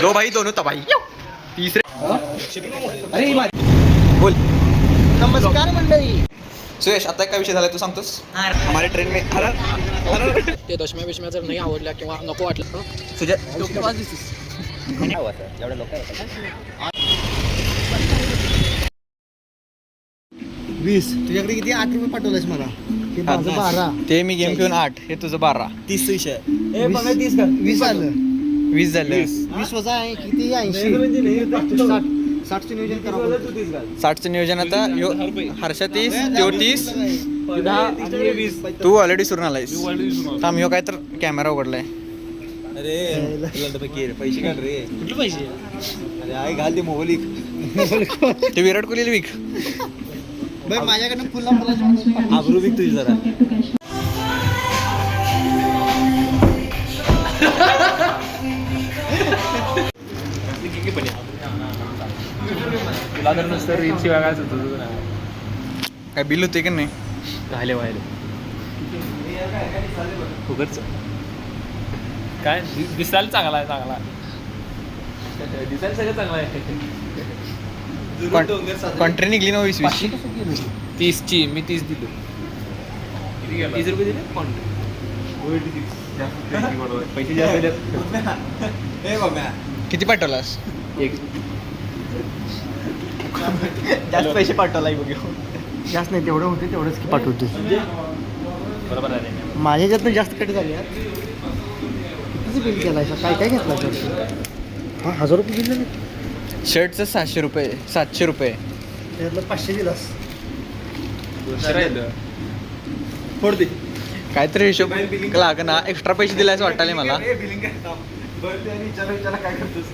दो भाई दोनों तबाही तीसरे अरे बोल. नमस्कार मंडळी. सुयश आता काय विषय झाला तू सांगतोस. हमारे ट्रेन में ते दशम्या बिशम्या जर नाही आवडल्या किंवा नको वाटलं तुझ्या एवढ्या लोक 20. तुझ्याकडे किती 8 रुपये पाठवलेस मला. ते माझं 12. ते मी गेम खेळून 8 हे तुझं 12 30 विषय 20 आलं. 20 झालं. 20 वजा आहे किती 80. 60चं नियोजन करा. 60चं नियोजन आता हर्षा 30 त्यो 30 तू ऑलरेडी सुरून आलायस. थांब ह्यो काय तर कॅमेरा उघडलाय. अरे पैसे काढ रे. कुठले पैसे. अरे आई घाल ते मोबाईल ते विराट कोहली विक. बरं माझ्याकडनं फुल आबरू विक तुझी जरा. तुला तर नुसतं रील्स बघायचं होतं काय बिल होते की नाही. राहिले व्हायला फुकटच काय दिसायला चांगला आहे चांगला दिसायला सगळं चांगलं आहे. कॉन्ट्री निघली ना 20-20 30ची मी 30 दिलो. 30 रुपये दिले कॉन्ट्री. पैसे जास्त किती पाठवलास. एक जास्त पैसे पाठवलाय बघ. जास्त नाही तेवढं होते तेवढंच की पाठवते. बरोबर आहे. माझ्या ह्याच्यातनं जास्त कट झाले यार. कितीचं बिल केलं आहे काय काय घेतलं सर. 1000 रुपये बिल झाले. शर्टचं 700 रुपये 700 रुपये त्यातलं 500 दिलास. फोड दे. काहीतरी हिशोब लाग ना. एक्स्ट्रा पैसे दिलायच वाटाले मला. काय करतोस.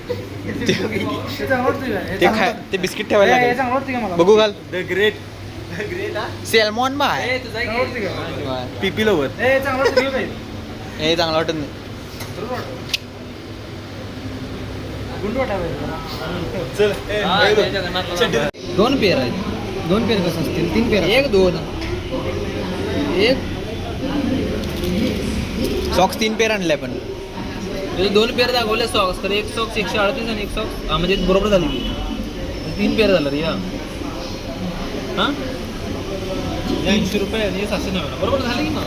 ते बिस्किट ठेवायला लागेल. बघू घाल. द ग्रेट सेल्मॉन बाय पीपी लोवर. हे चांगलं वाटत नाही. चल 2 पेअर आहेत. 2 पेअर कसं असतील 3 पेअर. 1 2 1 सॉक्स 3 पेअर आणले पण. 2 पेअर दाखवले सॉक्स तर 1 सॉक्स 138 आणि 1 सॉक्स म्हणजे बरोबर झाली. 3 पेअर झालं रे. हां 300 रुपये आणि 790 बरोबर झाले की मग.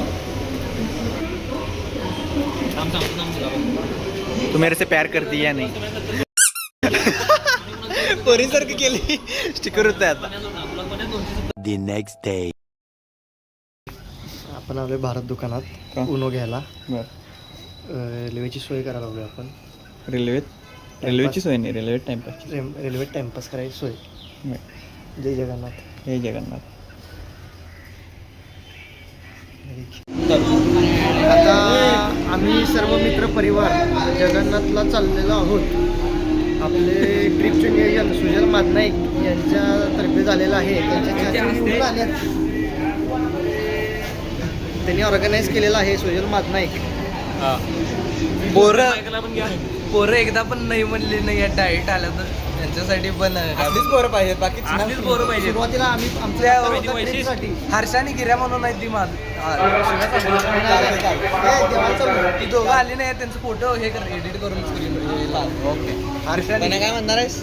तू मेरे से प्यार करती या नाही. पोरीसारखी केली. स्टिकर होत आता. The next day. आपण आलोय भारत दुकानात उनो घ्यायला. रेल्वेची सोय करायला लागलोय आपण. रेल्वेची सोय नाही. Railway timepass. रेल्वे टाइमपास करायची सोय. जय जगन्नाथ. हे जगन्नाथ. आता आम्ही सर्व मित्र परिवार जगन्नाथला चाललेलो आहोत. आपले ट्रिपचे नियोजन सुजल मादनाईक यांच्यातर्फे झालेलं आहे. त्यांनी ऑर्गनाईज केलेलं आहे. सुजल मादनाईक. पोरं एकदा पण नाही म्हणले नाही या डाएट आलं तर त्यांच्यासाठी पण आपलीच पोरं पाहिजेत. बाकी पोरं पाहिजे. सुरुवातीला आम्ही आमच्या हर्षाने गिऱ्या म्हणून नाही ती माझ ती दोघं आली नाही त्यांचं फोटो हे कर एडिट करून स्क्रीन. ओके. हर्षाने काय म्हणणार आहेस.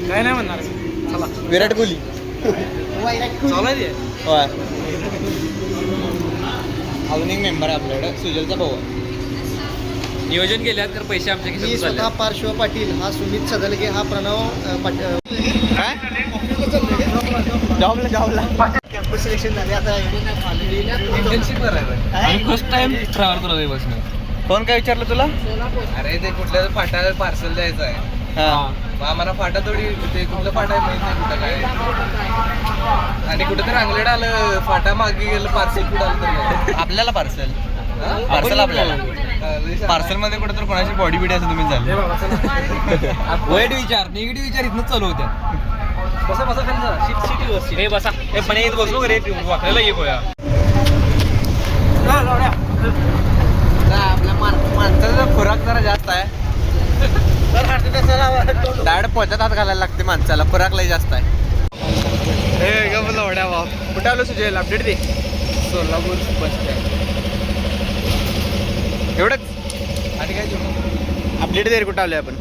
काय नाही म्हणणार. चला विराट कोहली. चालू आहे. होय. अजून एक मेंबर आहे आपल्याकडे सुजलचा भाऊ. नियोजन केल्यात तर पैसे आमच्या मी खिशात स्वतः पार्श्व पाटील, हा सुमित सदलगे, हा प्रणव काय जॉबला कॅम्पस सिलेक्शन झाले. आता इंटर्नशिप करायला फर्स्ट टाइम ट्रॅव्हल करत आहे बसनं. कोण काय विचारलं तुला. अरे ते कुठल्या फाटा पार्सल द्यायचं आहे. हा आम्हाला फाटा थोडी ते कुठलं फाटा आहे माहित नाही कुठं काय. आणि कुठं तर अंगलेट आलं फाटा मागे गेलं पार्सल कुठं आलं तरी आपल्याला पार्सल आपल्याला पार्सल मध्ये कुठं तर कोणाची बॉडी बिडी असं तुम्ही झालं. वाईट विचार निगेटिव्ह विचार इथनं चालू होत्या. बसा बसा खाली सिटी हे बसा हे पण येत बसलो रे वाकडायला ये गोया. आपल्या माणसाचा खुराक जरा जास्त आहे. डायरेक्ट पोचात हात घालायला लागते माणसाला. खुराक लय जास्त आहे. हे गं लवड्या बाप. कुठे आलो सुजल अपडेट दे. Solapur bus stand. एवढंच आणि काय अपडेट दे रे. कुठं आलोय आपण.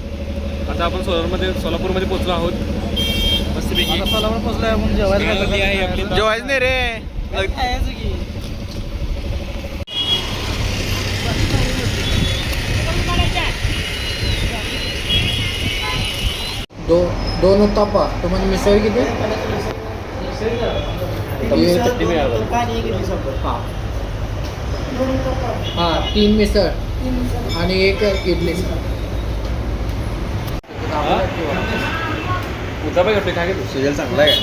आता आपण सोलापूरमध्ये पोहोचलो आहोत मस्तपैकी. सोलापूर पोहोचलोय म्हणून जेवायला जेवायच नाही रे. दोन उत्तापा तुम्हाला मिसळ किती हां 3 मिसळ आणि 1 इडली. उद्या पाहिजे काय घेतो सुजल चांगला आहे.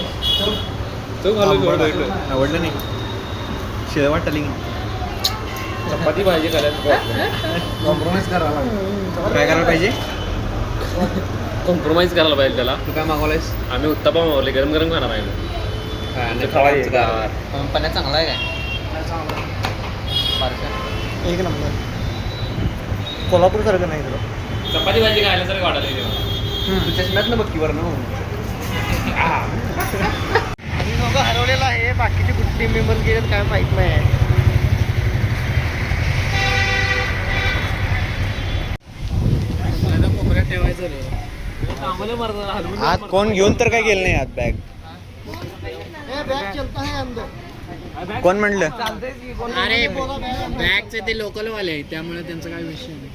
तो घालू आवडलं नाही. शिळ वाटली. चपाती भाजी करायला कॉम्प्रोमाइज करावा काय करायला पाहिजे? कॉम्प्रोमाइज करायला पाहिजे त्याला. तू काय मागवलायस? आम्ही उत्तापा मागवले गरम गरम खाणार आहे. पाण्यात चांगला आहे काय? एक नंबर. कोल्हापूर सारखं नाही तुला. चपाती भाजी खायला तरी वाटायला तू चष्म्यातनं बघ की वरनं. आम्ही दोघं हरवलेला आहे. बाकीचे कुठे टीम मेंबर गेलेत काय माहित नाही. ठेवायचं आत कोण घेऊन तर काय गेलं नाही आत बॅग. कोण म्हणलं? अरे बॅगचे ते लोकल वाले आहेत त्यामुळे त्यांचा काय विषय नाही.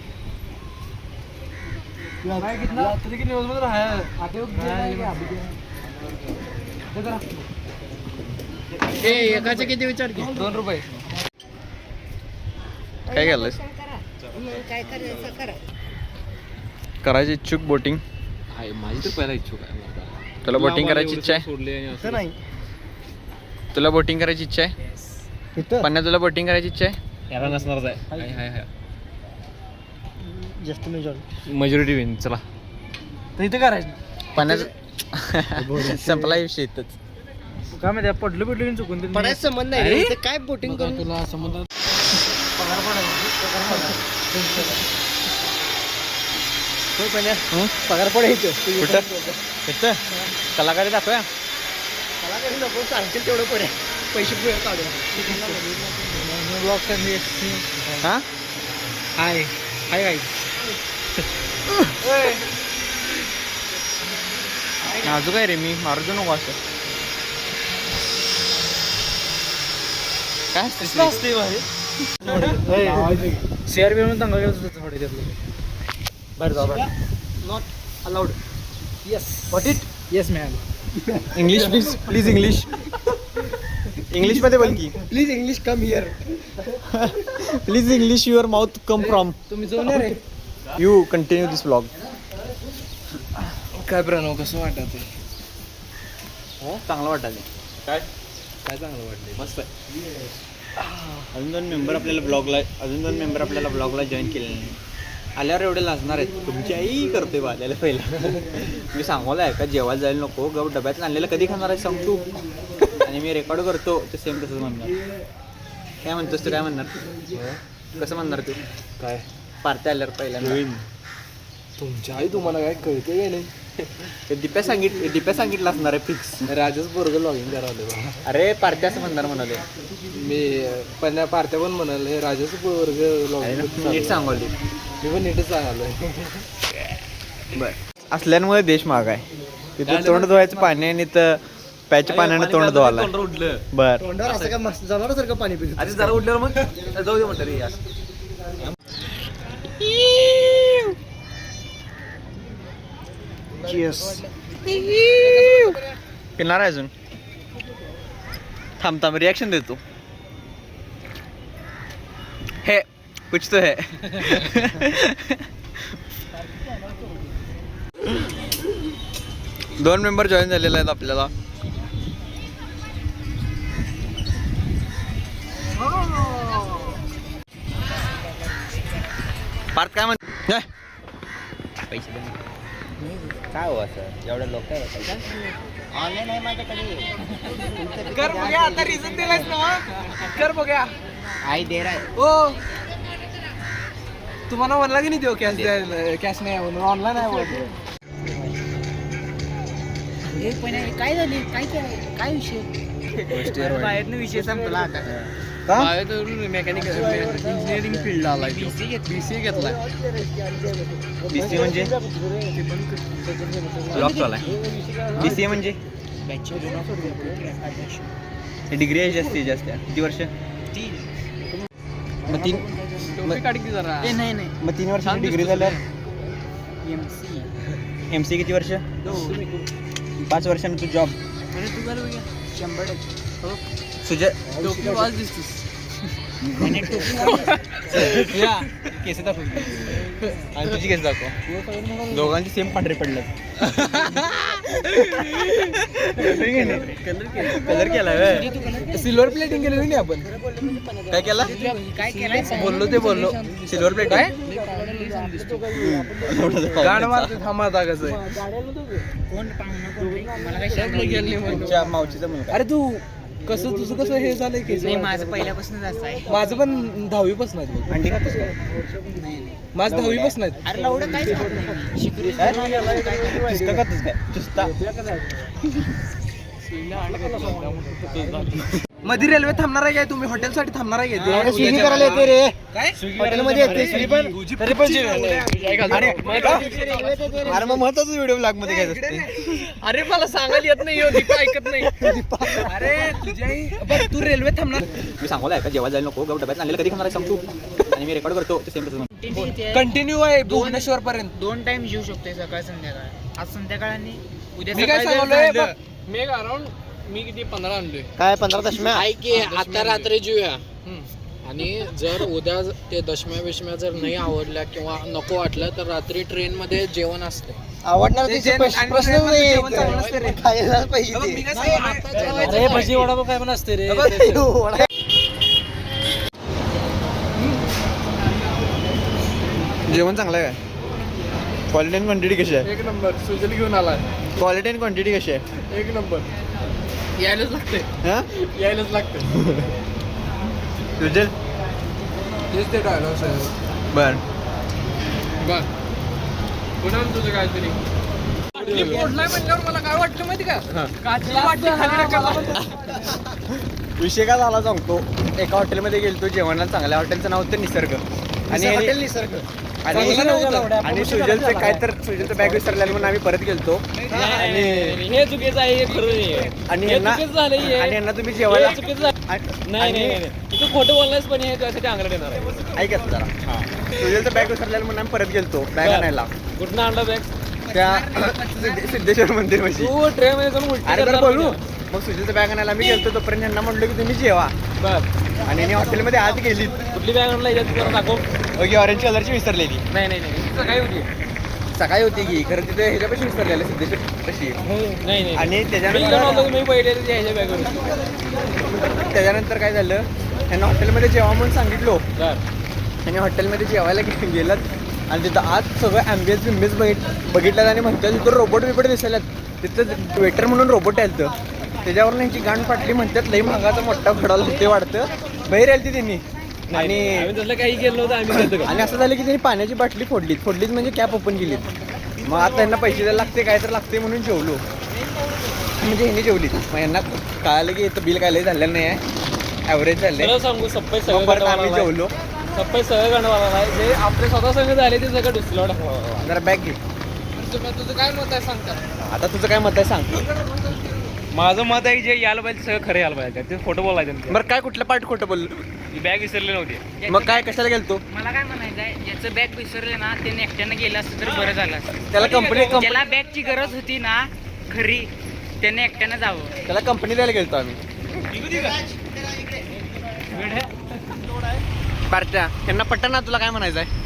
ते एकाचे किती विचार घे? 2 रुपये. काय केलंस? करायची इच्छुक बोटिंग. माझी तर पहिला इच्छुक आहे. तुला बोटिंग करायची इच्छा आहे? सोडले आणि असं. नाही तुला बोटिंग करायची इच्छा आहे? पन्या तुला बोटिंग करायची इच्छा आहे? याला नसणारच आहे. हाय जास्त मेजॉरिटी मेजॉरिटी विन. चला तर इथे करायचं. पन्याचं संपला विषय इथंच. काय माहिती पडलं बिडलं चुकून पडायचं संबंध नाही. इथे काय बोटिंग करून तुला संबंध पगार पडायचं कुठं? इथं कलाकारी दाखवूया. कलाकारी नको सांगतील तेवढं पडेल. पैसे काढून हां हाय हाय काय नाजूक आहे रे मी. मारू नको असं. काय असते CRP म्हणून चांगलं गेलं तुझं थोडे त्यातलं बाहेर जा बाहेर. Not allowed. Yes what it. Yes ma'am. English please English. English मध्ये बोल की. Please English come here. Please English your mouth come from. तुम्ही जाऊन रे. You continue this blog. काय प्रणव कसं वाटत आहे? चांगलं वाटायचं. काय चांगलं वाटलं. मस्त आहे. अजून दोन मेंबर आपल्याला ब्लॉगला जॉईन केलेले नाही. आल्यावर एवढे लाजणार आहेत. तुमची आई करते बाल्याला पहिला. मी सांगवलं आहे का जेवायला जायला नको. गप डब्यात आणलेलं कधी खाणार आहे सांग तू. आणि मी रेकॉर्ड करतो ते सेम तसंच म्हणणार. काय म्हणतोस तू? काय म्हणणार? कसं म्हणणार तू? काय पार्ट्या आल्यावर पहिल्यांदा तुमची आई तुम्हाला काय कळते काय नाही. ते दिप्या सांगितलं असणार आहे फिक्स. राजच बरोबर लॉगिन करावं. अरे पार्ट्या असं म्हणणार म्हणाले. मी पण पार्ट्या पण म्हणाल हे राजाचं वर्ग लॉगिन नीट सांगवली. मी पण नीटच सांगालोय. बर असल्यामुळे देश महाग आहे. तिथं तोंड धुवायचं पाणी आणि तर प्याच्या पाण्याने तोंड धुवायला. उठलं बर तोंडावर असं काय मस्त जनावरासारखं पाणी पित. आधी जरा उठल्यावर मग जाऊ दे म्हणतं रे यार. पिणार आहे अजून. थांब रिॲक्शन देतो. हे कुछ तो है. दोन मेंबर जॉईन झालेले आहेत आपल्याला. पार्थ काय म्हणत? पैसे काय हो असं एवढं लोक ऑनलाईन आहे माझ्याकडे. कर बघा आता रिझन दिलायस ना. कर बघा. आई दे रहा है. ओ तुम्हाला म्हणला की नाही देऊ कॅश द्यायला. कॅश नाही म्हणून ऑनलाईन आहे बोलतो. काय झाले काय विषय? बाहेरनं विषय संपला आता. का मेकॅनिकल इंजिनिअरिंग फील्डला आलाय BCA घेतलाय. BCA म्हणजे लॉक चालू आहे. BCA म्हणजे डिग्री आहे जास्तीत जास्त किती वर्ष? मग तीन जरा मग 3 वर्षाची डिग्री झाल्यावर MC किती वर्ष? 5 वर्षांनी तू जॉब. सुजय केस दाखव आणि तुझी केस दाखव. दोघांची सेम पांढरे पडले. कलर केलाय. सिल्वर प्लेटिंग केली नाही आपण. काय केला? बोललो सिल्वर प्लेट आहे. गाड मारते थांबा आता कसं आहे. तुमच्या मावशीचा मुलगा. अरे तू तुझं कसं हे झालंय की माझं पहिल्यापासून असं आहे. माझं पण 10वी पासून आहे. अंडी खातोस का? माझं 10वी पासून आहे. अरे एवढं काय चुस्ता खातोस काय? चुस्ता. मध्ये रेल्वे थांबणार आहे काय? तुम्ही हॉटेलसाठी थांबणार आहे काय? स्विगी करायला येते रे. काय हॉटेलमध्ये येते स्विगी पण. तरी पण अरे मग महत्वाचं व्हिडिओ ब्लॉग मध्ये घ्यायचं असते. अरे मला सांगायला येत नाही दीपा ऐकत नाही. अरे तुझ्या तू रेल्वे थांबणार. मी सांगू का जेव्हा जायला नको गप डब्यात आणलेलं कधी खाणार आहे सांग तू. आणि मी रेकॉर्ड करतो ते सेम तसं. कंटिन्यू आहे भुवनेश्वर पर्यंत. 2 टाइम जेवू शकतोय सकाळ संध्याकाळ. आज संध्याकाळ आणि उद्या मी काय सकाळी सांगलोय जर राहिलं. मी अराउंड मी किती 15 आणलोय. काय 15 दशम्या की आता रात्री जेऊया आणि जर उद्या ते दशम्या बिशम्या जर नाही आवडल्या किंवा नको वाटलं तर रात्री ट्रेन मध्ये जेवण असते. आवडणार ते तिचे जेवण- प्रश्न आणि नाही. जेवण चांगलं नसतं रे. खायलाच पाहिजे बघ, ते. मी काय सांगलोय? अरे भजी वडापाव काय पण असते रे. जेवण चांगलं आहे काय? क्वालिटी अँड क्वांटिटी कशी आहे? एक नंबर सुजल घेऊन आला. क्वालिटी अँड क्वांटिटी कशी आहे? एक नंबर यायलाच लागते. हां यायलाच लागते. सुजल तेच ते डायलॉग्स आहे. बर बघ पुन्हा तुझं काहीतरी फोडलाय म्हणल्यावर मला काय वाटतं माहिती का? काचची वाटी खाली टाकायला. विषय काय झाला सांगतो. एका हॉटेलमध्ये गेलतो जेवणाला. चांगल्या हॉटेलचं नाव होतं निसर्ग. आणि हॉटेल निसर्ग. चांगलं नव्हतं. आणि सुजलचं काय तर सुजलचं बॅग विसरलेलं म्हणून आम्ही परत गेलतो. आणि हे चुकीचं आहे हे खरं नाही. आणि यांना तुम्ही जेवायला नाही तू खोटं बोललायस पण हे त्यासाठी अंगलट येणार आहे. ऐकत जरा. सुजलचं बॅग विसरलेलं म्हणून आम्ही परत गेलतो बॅग आणायला. कुठनं आणला बॅग? त्या सिद्धेश्वर मंदिर मध्ये. तू ट्रेन मध्ये जाऊन उलटी अरे बरं करणार बोलू. म्हणजे. मग सुजलचं बॅग आणायला आम्ही गेलतो. तोपर्यंत यांना म्हणलो की तुम्ही जेवा. बर आणि यांनी हॉटेलमध्ये आत गेलीत. कुठली बॅग आणला याच्यात तुला दाखव. ओके ऑरेंज कलरची विसरलेली. नाही काय होती? सकाळी होती की खरं तिथे ह्याच्यापाशी विसरलेलं सिद्धेश्वर कशी. नाही आणि मी त्याच्यानंतर मी पहिले ह्याच्या बॅगवर त्याच्यानंतर काय झालं. त्यांना हॉटेलमध्ये जेवा म्हणून सांगितलो. बर आणि हॉटेलमध्ये जेवायला गेलात. आणि तिथं आज सगळं ॲम्बियन्स बघितल्यात. आणि म्हणतात तिथं रोबोट दिसायलात. तिथं वेटर म्हणून रोबोट आलं. त्याच्यावर यांची गांड फाटली. म्हणतात लई महागाचा मोठा खडाला होते वाटतं. बाहेर आली त्यांनी. आणि तसलं काही केलं नव्हतं आम्ही. आणि असं झालं की त्यांनी पाण्याची बाटली फोडलीत म्हणजे कॅप ओपन केलीत. मग आता यांना पैसे द्यायला लागते काय तर लागते म्हणून जेवलो. म्हणजे ह्यांनी जेवलीत. मग यांना कळालं की इथं बिल काय लई झालेलं नाही आहे. ॲव्हरेज झालं. खरं सांगू सप्पई मग सगळं परत आम्ही जेवलो. सप्पई सगळं गणवाला नाही जे आपले स्वतः संघ झाले ते सगळं डिस्प्ले दाखवा. जरा बॅग घे. तुझं काय मत आहे सांगता? आता तुझं काय मत आहे सांग. माझं मत आहे जे यायला पाहिजे सगळं खरं यायला पाहिजे. ते फोटो बोलायचं. बरं काय कुठलं पार्ट खोटं बोललो. ही बॅग विसरली नव्हती. मग काय कशाला गेलतो. मला काय म्हणायचं आहे ज्याचं बॅग विसरले ना त्याने एकट्यानं गेलं असतं तर बरं झालं असतं. त्याला कंपनी ज्याला बॅगची गरज होती ना खरी त्याने एकट्यानं जावं. त्याला कंपनी द्यायला गेलतो आम्ही. पार्ट्या त्यांना पट्टा ना. तुला काय म्हणायचं आहे.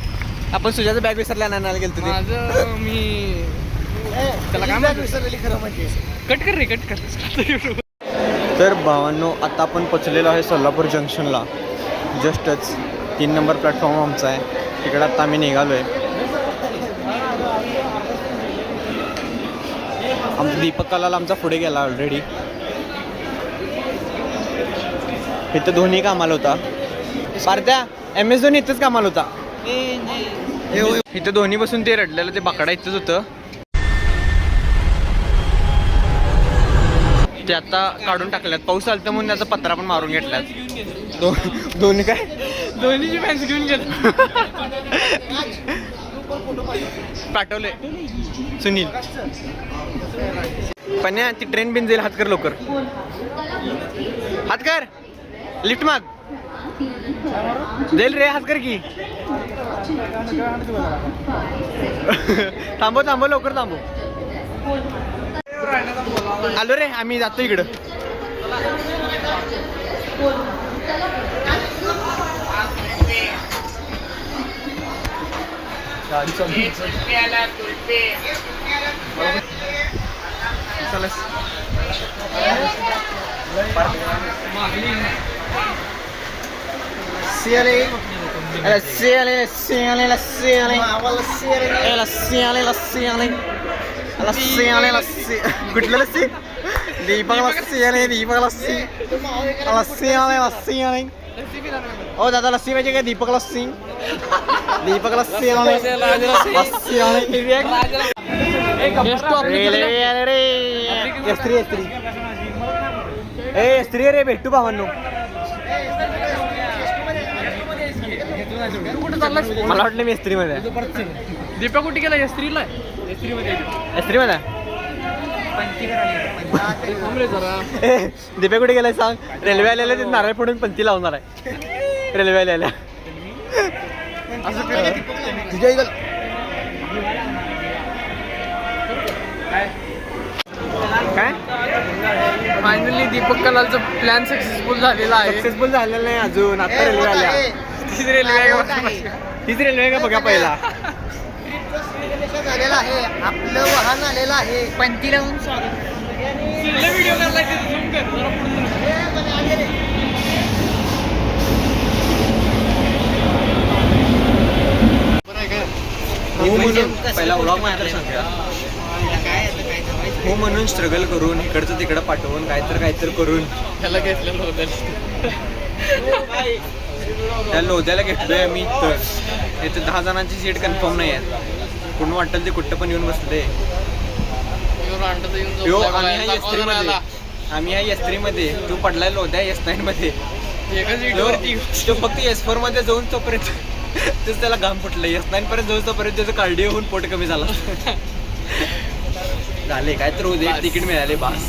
आपण सुजाचं बॅग विसरल्या आणायला गेलतो ते. माझं मी त्याला काय माहिती विसरलेली खरं म्हणजे. कट कर रे कट कर. तर भावांनो आता आपण पोचलेलो आहे सोलापूर जंक्शनला. जस्टच 3 नंबर प्लॅटफॉर्म आमचा आहे. तिकडे आता आम्ही निघालो आहे. आमचा दीपक कलाल आमचा पुढे गेला ऑलरेडी. इथं धोनी कामाला होता. पार्ट्या MS धोनी इथंच कामाला होता. इथं धोनी बसून ते रडलेलं ते बाकडा इथंच होतं. ते आता काढून टाकल्यात. पाऊस आलता म्हणून त्याचा पत्रा पण मारून घेतल्यात. दोन्ही काय दोन्हीची फॅन्स घेऊन गेलो. पाठवले सुनील. पण ती ट्रेन बिन जाईल. हात कर लवकर, हात कर. लिफ्ट माग जाईल रे. हात कर की. थांबव थांबव लवकर थांबव. आलो रे आम्ही. जातो इकडं. लस्सी कुठलं लस्सी? दीपक लस्सी आले. दीपक लस्सी. लस्सी आले. लस्सी आले. ओ दादा लस्सी पाहिजे का? दीपक लस्सी. दीपक लस्सी आले. लस्सी आले. स्त्री रे भेटू भावांनो. मला वाटलं मी एस्त्री मध्ये. दीपक कुठे गेला? एस्त्रीला. एस्त्री मध्ये दीपक कुठे गेलाय सांग? रेल्वे आलेल्या ते नारळ फोडून पंथी लावणार आहे. रेल्वे आलेल्या काय फायनली दीपक कलालचा प्लॅन सक्सेसफुल झालेला आहे. सक्सेसफुल झालेलं नाही अजून. आता रेल्वे आल्या. तिसरी रेल्वे आहे. तीच रेल्वे का बघा पहिला. झालेलं आहे. आपलं वाहन आलेलं आहे. पंथी लावून व्हिडिओ करायला झूम कर जरा पुढे. हो म्हणून पहिला व्लॉग मात्र सांगा. हो म्हणून स्ट्रगल करून इकडचं तिकडं पाठवून काहीतरी करून त्याला घेतलेलं होतं. त्या लोध्याला घेतलोय आम्ही. इथं 10 जणांची सीट कन्फर्म नाही आहेत. कोण वाटेल ते कुठं पण येऊन बसले. आम्ही आहे एस3मध्ये. तू पडलाय लोध्या S9 मध्ये. तो फक्त S4 मध्ये जाऊन तोपर्यंत तेच त्याला घाम फुटलं. S9 पर्यंत जाऊन तोपर्यंत त्याचं कार्डिओ होऊन पोट कमी झाला. झाले काय तर उद्या तिकीट मिळाले बास.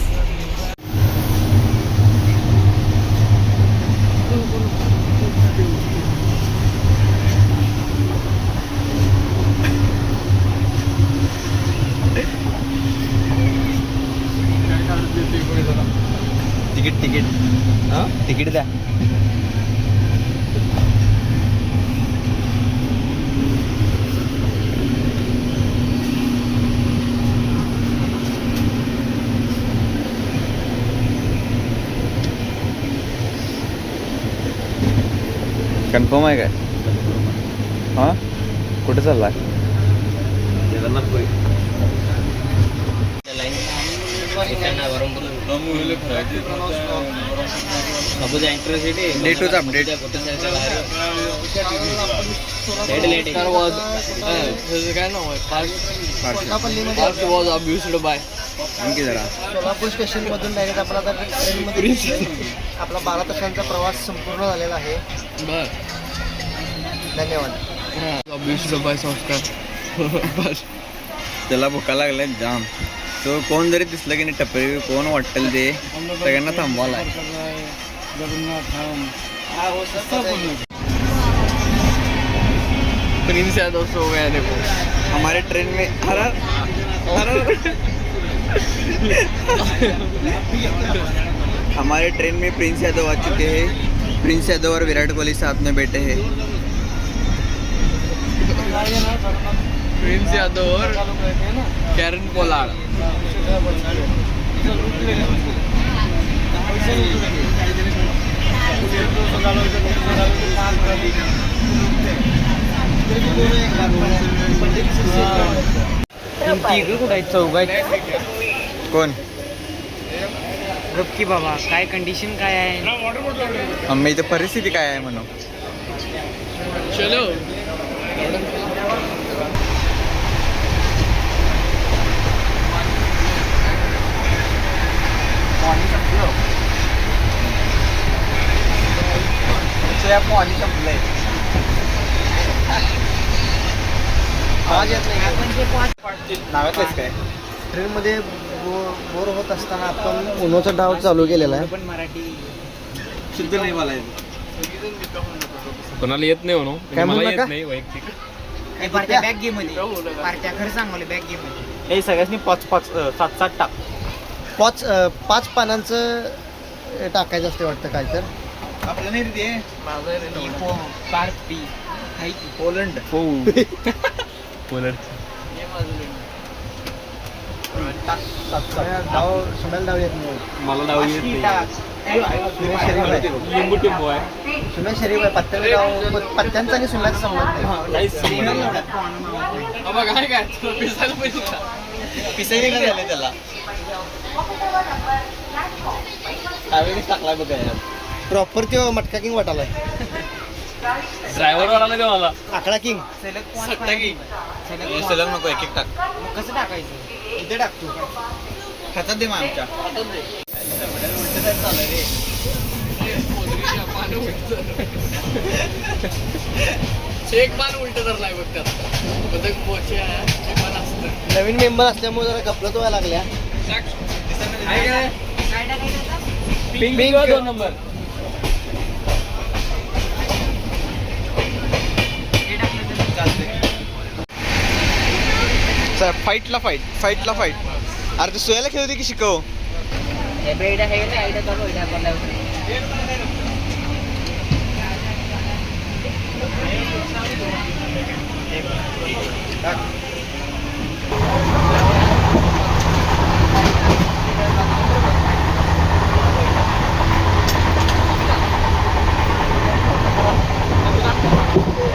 तिकीट द्या. कन्फर्म आहे काय? हां कुठे चाललाय? जगन्नाथपुरी. डे 2चा अपडेट. काय नाव आहे? आणखी जरा सोलापूर स्टेशनमधून डायरेक्ट आपण आता ट्रेनमध्ये आपला 12 तासांचा प्रवास संपूर्ण झालेला आहे. धन्यवाद. 20 रुपये संस्कार. त्याला भुका लागल्या जाम. तो कोण जरी दिसलं की नाही टपरी कोण वाटेल ते सगळ्यांना थांबवायला. प्रिंस यादव सो गया देखो. हमारे ट्रेन में हमारे ट्रेन में प्रिंस यादव आ चुके हैं. प्रिंस यादव और विराट कोहली साथ में बैठे हैं. प्रिंस यादव और कैरन पोलार्ड. कोण? की बाबा काय कंडिशन काय आहे? आम्ही इथं परिस्थिती काय आहे म्हणून. चलो मॉर्निंग तुझ्या पाणी संपलंय. आवाज येत नाही. नावातच काय ट्रेनमध्ये बोर होत असताना आपण उन्हाचा डाव चालू केलेला आहे. पण मराठी शुद्ध नाही बोलायचं. कोणाला येत नाही म्हणून काय म्हणू मला नका? येत नाही वैयक्तिक. बॅग गेम मध्ये पार्ट्या खरं सांगले बॅग गेम मध्ये हे सगळ्यांनी 5-5 7 टाक. 5 पानांचं टाकायचं असते वाटतं काय तर. आपलं नाही रे पार्क पी पोलंड. पोलंड. डाव सोडायला डाव येत नाही. मला डाव येत नाही. लिंबू टिंबू आहे. सुम्या शरीफ आहे. पत्त्यांचा आणि सुम्याचा संबंध नाही. काय काय पिसायला पैसे पिसाई नाही झाले त्याला. त्यावेळेस टाकला बघा यार. प्रॉपर तो मटका किंग वाटालाय. ड्रायव्हर वाला देऊ मला. आकडा किंग. सलग नको एक टाक. कसं टाकायचं इथे टाकतो. ह्याचा दे मग आमच्या. एक पान उलट धरलाय बघ त्यात. बदक पोचे आहे पान असतं. नवीन मेंबर असल्यामुळे जरा गपलत व्हायला लागल्या. Pink 2 number. फाईटला फाईट. अरे तू सोयाला खेळते की शिकव. बेड आहे ना आयडिया चालू आहे आपल्याला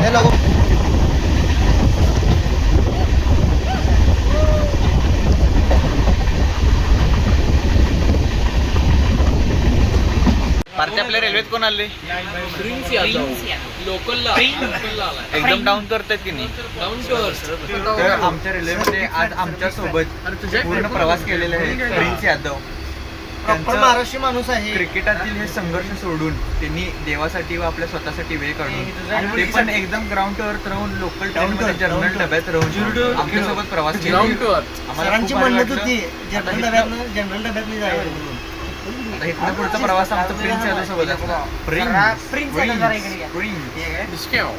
हे लोक पार्टी आपल्या रेल्वेत कोण आले? लोकलला आलाय. एकदम डाऊन करतात की नाही. Down to earth. तर आमच्या रेल्वेमध्ये आज आमच्या सोबत पूर्ण प्रवास केलेला आहे प्रिन्स यादव. प्रॉपर महाराष्ट्री माणूस आहे. क्रिकेटातील हे संघर्ष सोडून त्यांनी देवासाठी व आपल्या स्वतःसाठी वेळ काढून ते पण एकदम ग्राउंड टू अर्थ राहून लोकल ट्रेनमध्ये जनरल डब्यात राहून आमच्यासोबत प्रवास केला. Down to earth. आम्हाला सरांची खूप भारी म्हणत वाटलं. होती जनरल डब्यातनं जायचं म्हणून. आता इथनं पुढचा प्रवास आमचा प्रिन्स यादव सोबत असतो.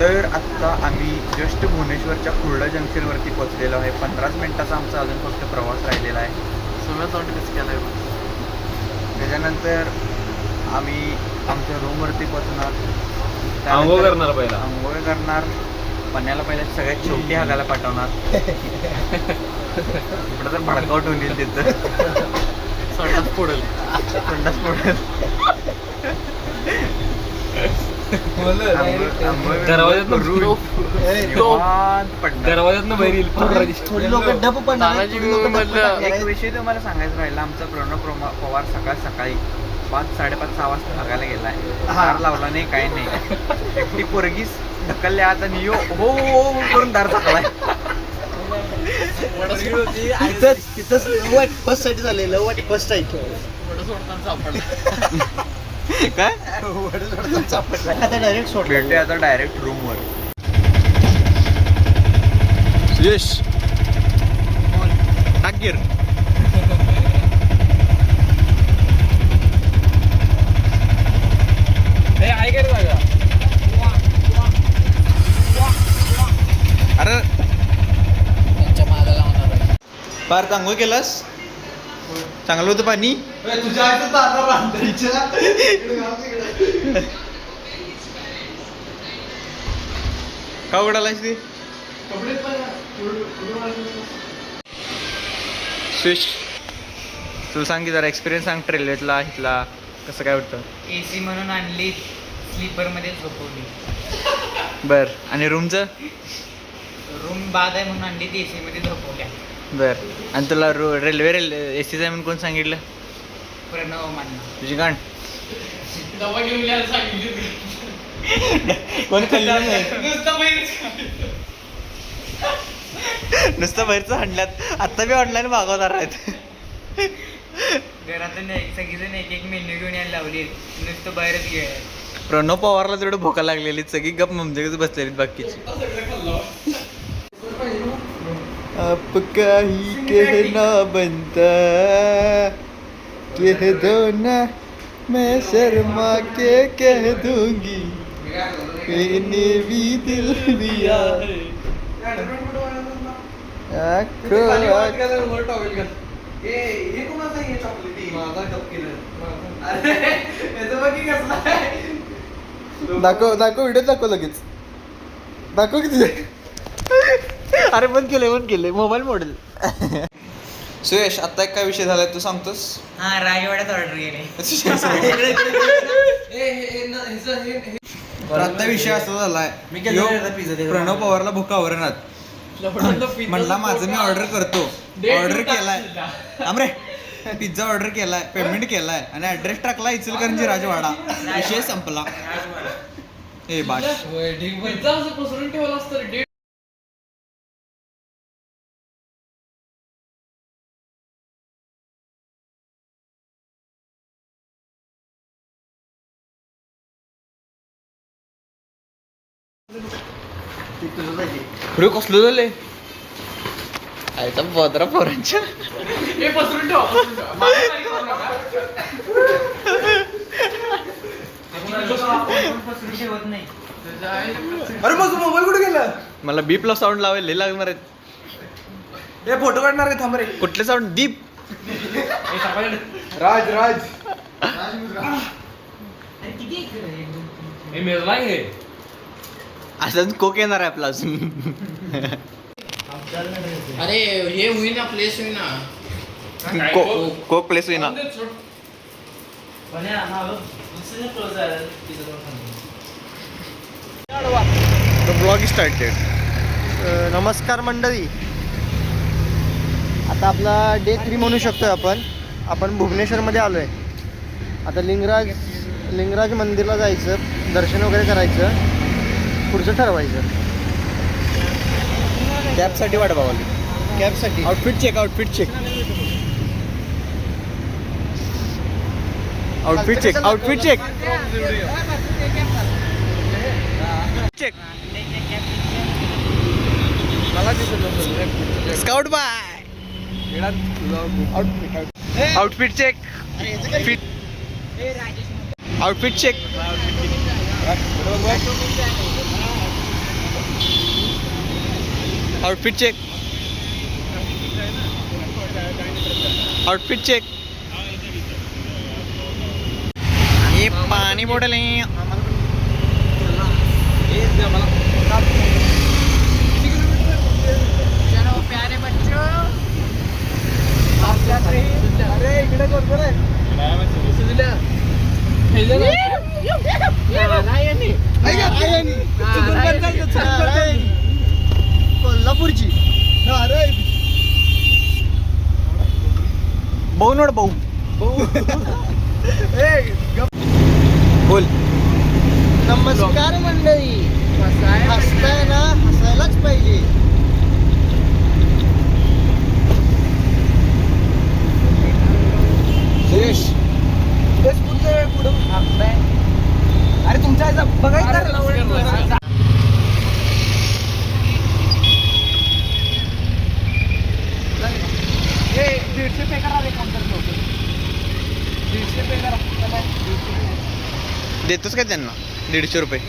तर आता आम्ही जस्ट भुवनेश्वरच्या कुर्डा जंक्शनवरती पोहोचलेलो आहे. 15 मिनिटाचा आमचा अजून फक्त प्रवास राहिलेला आहे. सोम्या तोंड कसं केलाय बघ. त्याच्यानंतर आम्ही आमच्या रूमवरती पोहोचणार. आंघोळ करणार पहिला. आंघोळ करणार. पाण्याला पहिल्या सगळ्यात शेवटी हागायला पाठवणार. इकडं तर भडकावट होऊन येईल तिथं. संडास फोडेल. संडास पडेल. दरवाज्यातनं बाहेर येईल. थोडी लोक डब पण तानाजी एक विषय तुम्हाला सांगायचं राहिला. आमचा प्रणव पवार सकाळी 5-5:30 6 वाजता भागायला गेलाय. दार लावला नाही काही नाही. एकटी पोरगीच ढकलले आत आणि यो हो करून दार टाकलाय. तिथंच वाईट फर्स्ट साईड झालेलं. वाईट फर्स्ट साईड काय आता डायरेक्ट सोडलं. भेटूया आता डायरेक्ट रूमवर. यश टाक गिर. आहे का रे जागा? अरे त्यांच्या मागाला होणार आहे. फार चांगलं केलंस. चांगलं होतं पाणी. का उडालायस ते सुश तू सांग की जरा एक्सपिरियन्स सांग रेल्वेतला इथला कसं काय वाटतं. एसी म्हणून आणली स्लीपर मध्ये झोपवली. बर आणि रूमचं. रूम बाद आहे म्हणून आणली ती एसी मध्ये झोपवल्या. बर आणि तुला रेल्वे एसीचं आहे म्हणून कोण सांगितलं. प्रणव मान्य तुझी गाण डबा घेऊन यायला सांगितली. कोण खाल्ली नुसतं बाहेरचं हाणल्यात. आत्ता बी ऑनलाईन मागवणार आहेत. घरातून सगळीजण एक मेन्यू घेऊन यायला लावली. नुसतं बाहेरच घ्यायला. प्रणव पवारला तेवढं भोका लागलेली सगळी गप ममजेच बसलेली बाकीची. आप काही कहना बनता कह दो ना मैं शर्मा के कह दूंगी मैंने भी दिल दिया दाखव व्हिडिओ दाखव लगेच दाखव किती. अरे बंद केले मोबाईल मॉडेल. सुयश आता एक काय विषय झालाय तू सांगतोस. हा राजवाड्यात ऑर्डर केले. तर आता विषय असा झालाय प्रणव पवारला भुका आवरणात म्हणला माझं मी ऑर्डर करतो. ऑर्डर केलाय आमरे पिझ्झा ऑर्डर केलाय पेमेंट केलाय आणि ऍड्रेस टाकला इचलकरंजी राजवाडा. विषय संपला. ए बाश पसरून ठेवला असतं. अरे कसलं झालंय आयचा बदरा पोरांच्या. हे पसरून ठेवा. ठेवत नाही. अरे मग मोबाईल कुठे गेला? मला बीपला साऊंड लावायला लय लागणार आहेत. हे फोटो काढणार का? थांब रे. कुठले साऊंड दीप राज राज हे मेजला हे असंच कोक येणार आहे आपला अजून. अरे हे होईना प्लेस होईना. कोक प्लेस होईना. Blog started. नमस्कार मंडळी. आता आपला डे 3 म्हणू शकतो आपण भुवनेश्वरमध्ये आलो आहे. आता लिंगराज मंदिरला जायचं, दर्शन वगैरे करायचं, पुढचं ठरवायचं. कॅबसाठी वाट बघाली. कॅबसाठी outfit check outfit check scout by outfit check outfit check outfit check outfit check. ये पानी बॉटल है. कोल्हापूरची भाऊ नोड भाऊ बोल. नमस्कार मंडळी. हसताय ना, हसायलाच पाहिजे. सुरेश अरे तुमच्या बघायचं. देतोस का त्यांना 150 रुपये.